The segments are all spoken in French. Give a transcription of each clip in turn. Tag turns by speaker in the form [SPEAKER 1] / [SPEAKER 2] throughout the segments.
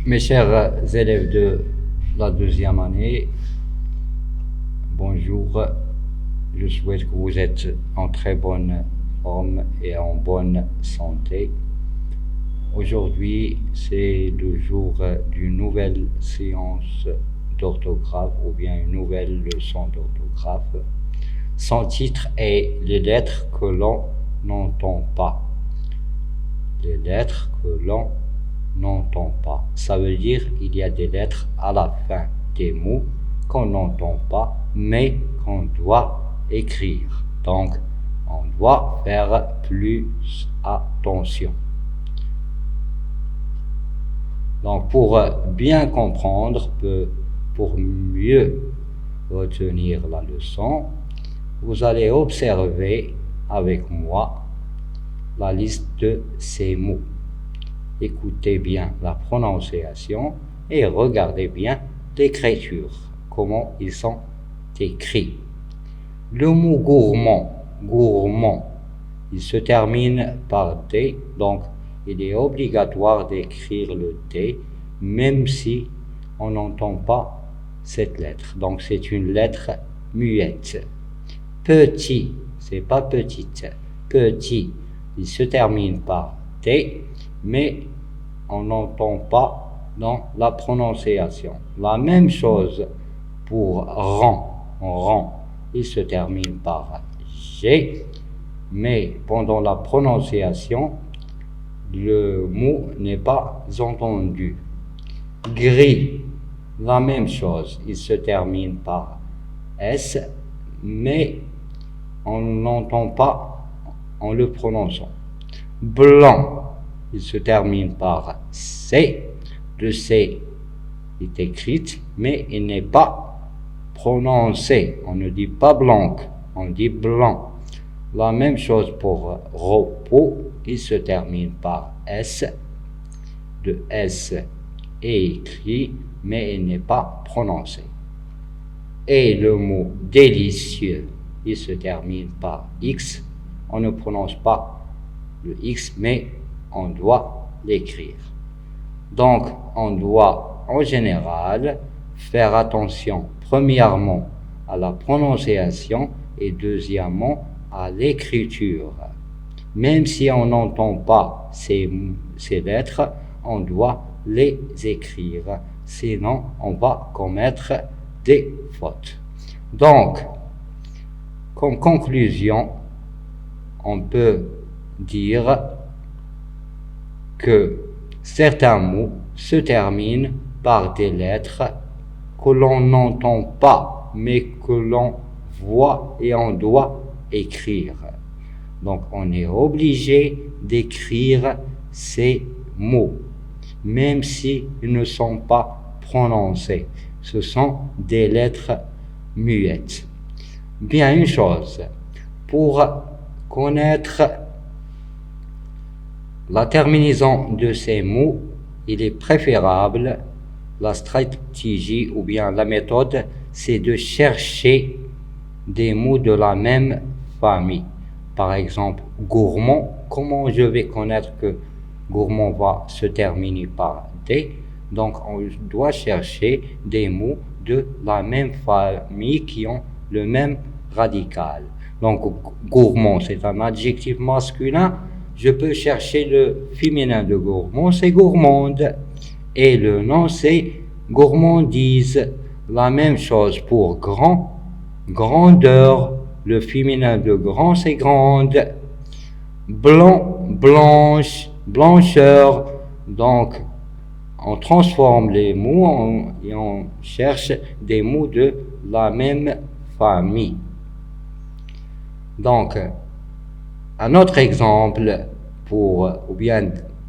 [SPEAKER 1] Mes chers élèves de la deuxième année, bonjour. Je souhaite que vous êtes en très bonne forme et en bonne santé. Aujourd'hui, c'est le jour d'une nouvelle séance d'orthographe ou bien une nouvelle leçon d'orthographe. Son titre est « Les lettres que l'on n'entend pas ». Les lettres que l'on n'entend pas. Ça veut dire qu'il y a des lettres à la fin des mots qu'on n'entend pas, mais qu'on doit écrire. Donc, on doit faire plus attention. Donc, pour bien comprendre, pour mieux retenir la leçon, vous allez observer avec moi la liste de ces mots. Écoutez bien la prononciation et regardez bien l'écriture, comment ils sont écrits. Le mot gourmand, il se termine par D, donc il est obligatoire d'écrire le D, même si on n'entend pas cette lettre. Donc c'est une lettre muette. Petit, c'est pas petite, petit, il se termine par T, mais on n'entend pas dans la prononciation. La même chose pour rang, il se termine par G, mais pendant la prononciation, le mot n'est pas entendu. Gris, la même chose, il se termine par S, mais on n'entend pas en le prononçant. Blanc, il se termine par C. Le C est écrit, mais il n'est pas prononcé. On ne dit pas blanc, on dit blanc. La même chose pour repos, il se termine par S. Le S est écrit, mais il n'est pas prononcé. Et le mot délicieux, il se termine par X. On ne prononce pas le X, mais on doit l'écrire. Donc, on doit en général faire attention premièrement à la prononciation et deuxièmement à l'écriture. Même si on n'entend pas ces lettres, on doit les écrire. Sinon, on va commettre des fautes. Donc, comme conclusion, on peut dire que certains mots se terminent par des lettres que l'on n'entend pas, mais que l'on voit et on doit écrire. Donc, on est obligé d'écrire ces mots, même s'ils ne sont pas prononcés. Ce sont des lettres muettes. Bien, une chose, pour connaître la terminaison de ces mots, il est préférable, la stratégie ou bien la méthode, c'est de chercher des mots de la même famille. Par exemple, gourmand, comment je vais connaître que gourmand va se terminer par D? Donc, on doit chercher des mots de la même famille qui ont le même radical. Donc, gourmand, c'est un adjectif masculin. Je peux chercher le féminin de gourmand, c'est gourmande. Et le nom, c'est gourmandise. La même chose pour grand, grandeur. Le féminin de grand, c'est grande. Blanc, blanche, blancheur. Donc, on transforme les mots et on cherche des mots de la même famille. Donc, un autre exemple ou bien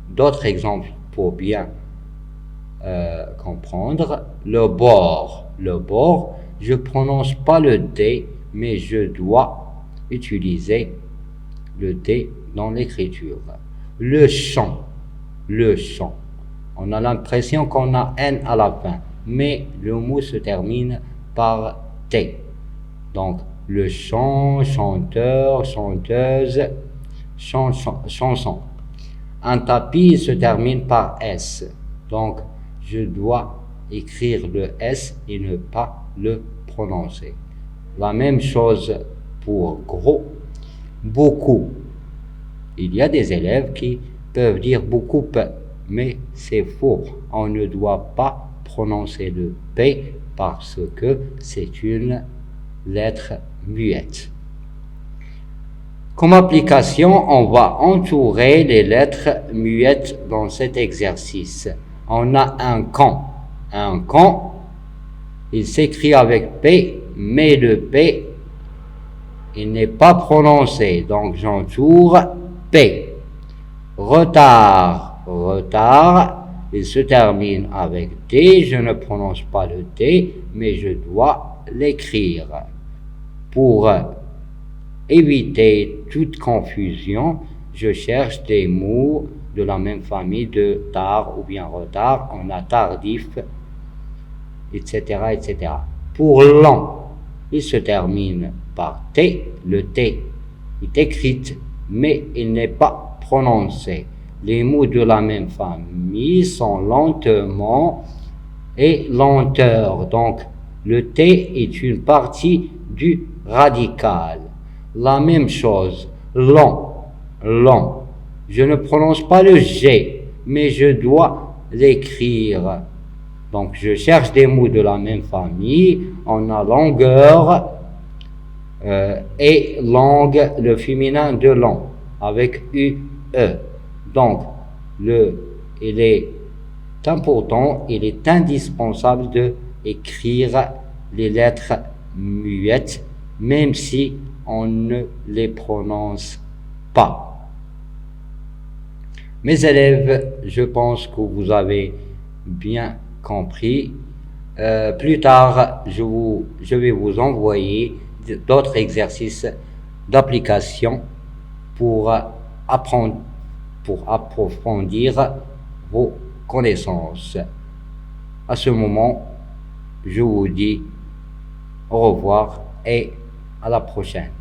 [SPEAKER 1] d'autres exemples pour bien comprendre, le bord. Le bord, je ne prononce pas le D, mais je dois utiliser le D dans l'écriture. Le champ. On a l'impression qu'on a N à la fin, mais le mot se termine par T. Donc, le chant, chanteur, chanteuse, chanson. Un tapis se termine par S. Donc, je dois écrire le S et ne pas le prononcer. La même chose pour gros. Beaucoup. Il y a des élèves qui peuvent dire beaucoup, mais c'est faux. On ne doit pas prononcer le P parce que c'est une lettre muette. Comme application, on va entourer les lettres muettes dans cet exercice. On a un camp. Un camp, il s'écrit avec P, mais le P, il n'est pas prononcé. Donc j'entoure P. Retard, retard, il se termine avec T. Je ne prononce pas le T, mais je dois l'écrire. Pour éviter toute confusion, je cherche des mots de la même famille de tard ou bien retard. On a tardif, etc., etc. Pour lent, il se termine par T. Le T est écrit, mais il n'est pas prononcé. Les mots de la même famille sont lentement et lenteur. Donc, le T est une partie du radical. La même chose, lent, lent. Je ne prononce pas le G, mais je dois l'écrire. Donc, je cherche des mots de la même famille. On a longueur et langue, le féminin de long, avec UE. Donc, il est important, il est indispensable d'écrire les lettres muettes, même si on ne les prononce pas. Mes élèves, je pense que vous avez bien compris. Plus tard, je vais vous envoyer d'autres exercices d'application pour approfondir vos connaissances. À ce moment, je vous dis au revoir et à la prochaine.